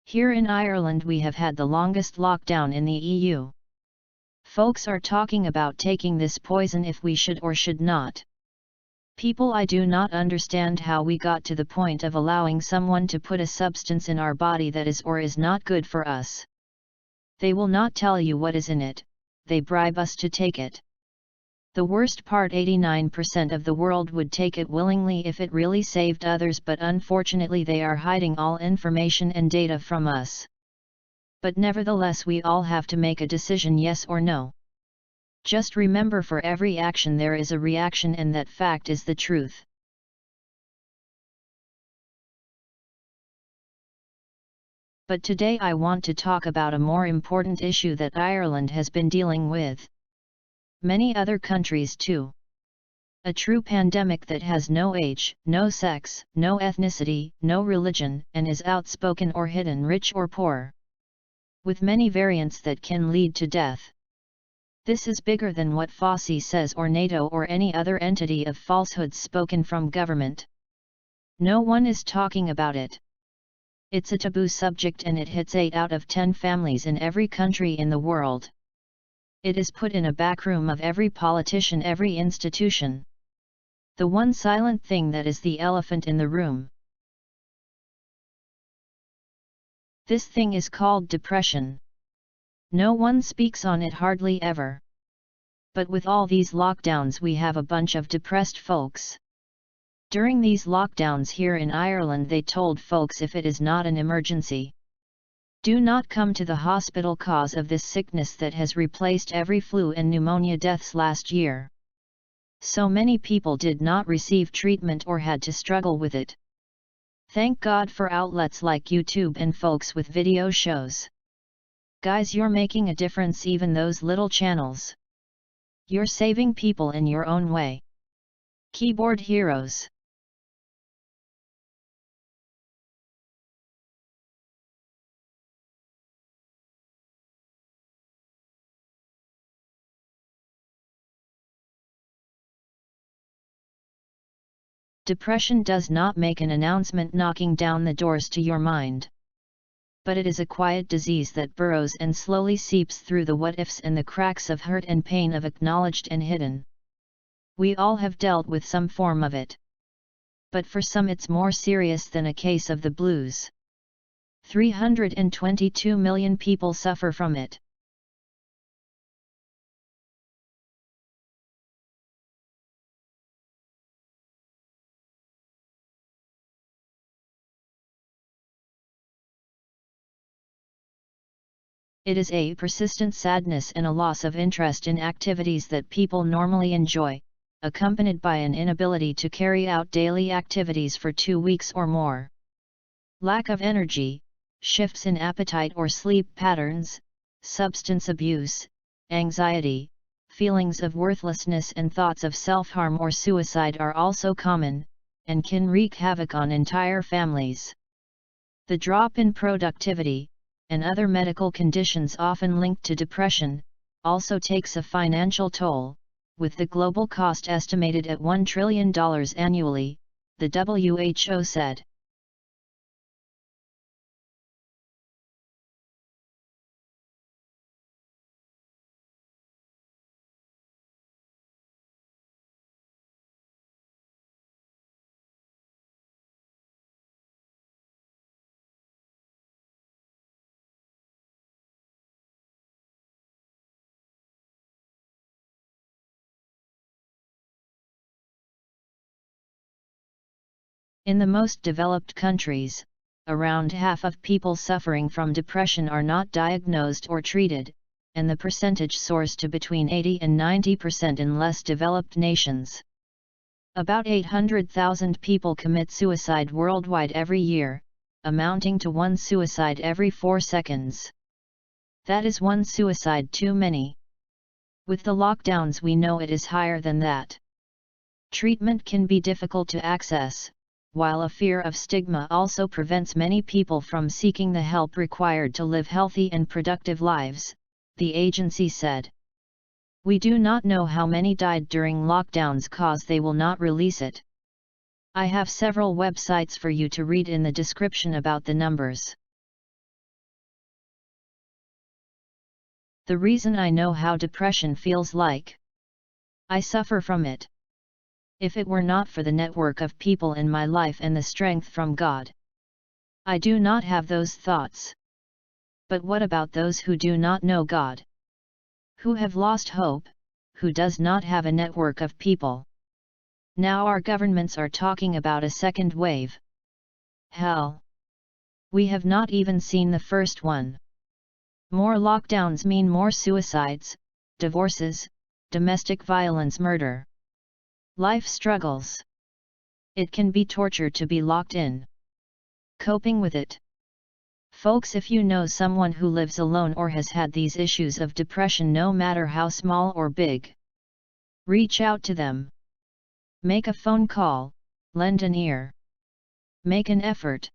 Here in Ireland we have had the longest lockdown in the EU. Folks are talking about taking this poison if we should or should not. People, I do not understand how we got to the point of allowing someone to put a substance in our body that is or is not good for us. They will not tell you what is in it, they bribe us to take it. The worst part, 89% of the world would take it willingly if it really saved others, but unfortunately they are hiding all information and data from us. But nevertheless we all have to make a decision, yes or no. Just remember, for every action there is a reaction, and that fact is the truth. But today I want to talk about a more important issue that Ireland has been dealing with. Many other countries too. A true pandemic that has no age, no sex, no ethnicity, no religion, and is outspoken or hidden, rich or poor. With many variants that can lead to death. This is bigger than what Fauci says, or NATO, or any other entity of falsehoods spoken from government. No one is talking about it. It's a taboo subject, and it hits 8 out of 10 families in every country in the world. It is put in a back room of every politician, every institution. The one silent thing that is the elephant in the room. This thing is called depression. No one speaks on it, hardly ever. But with all these lockdowns we have a bunch of depressed folks. During these lockdowns here in Ireland they told folks, if it is not an emergency, do not come to the hospital cause of this sickness that has replaced every flu and pneumonia deaths last year. So many people did not receive treatment or had to struggle with it. Thank God for outlets like YouTube and folks with video shows. Guys, you're making a difference, even those little channels. You're saving people in your own way. Keyboard heroes. Depression does not make an announcement knocking down the doors to your mind. But it is a quiet disease that burrows and slowly seeps through the what-ifs and the cracks of hurt and pain of acknowledged and hidden. We all have dealt with some form of it. But for some it's more serious than a case of the blues. 322 million people suffer from it. It is a persistent sadness and a loss of interest in activities that people normally enjoy, accompanied by an inability to carry out daily activities for 2 weeks or more. Lack of energy, shifts in appetite or sleep patterns, substance abuse, anxiety, feelings of worthlessness and thoughts of self-harm or suicide are also common, and can wreak havoc on entire families. The drop in productivity, and other medical conditions often linked to depression, also takes a financial toll, with the global cost estimated at $1 trillion annually, the WHO said. In the most developed countries, around half of people suffering from depression are not diagnosed or treated, and the percentage soars to between 80 and 90% in less developed nations. About 800,000 people commit suicide worldwide every year, amounting to 1 suicide every 4 seconds. That is 1 suicide too many. With the lockdowns we know it is higher than that. Treatment can be difficult to access, while a fear of stigma also prevents many people from seeking the help required to live healthy and productive lives, the agency said. We do not know how many died during lockdowns cause they will not release it. I have several websites for you to read in the description about the numbers. The reason I know how depression feels like. I suffer from it. If it were not for the network of people in my life and the strength from God, I do not have those thoughts. But what about those who do not know God? Who have lost hope, who does not have a network of people? Now our governments are talking about a second wave. Hell! We have not even seen the first one. More lockdowns mean more suicides, divorces, domestic violence, murder. Life struggles. It can be torture to be locked in. Coping with it. Folks, if you know someone who lives alone or has had these issues of depression, no matter how small or big, reach out to them. Make a phone call, lend an ear. Make an effort.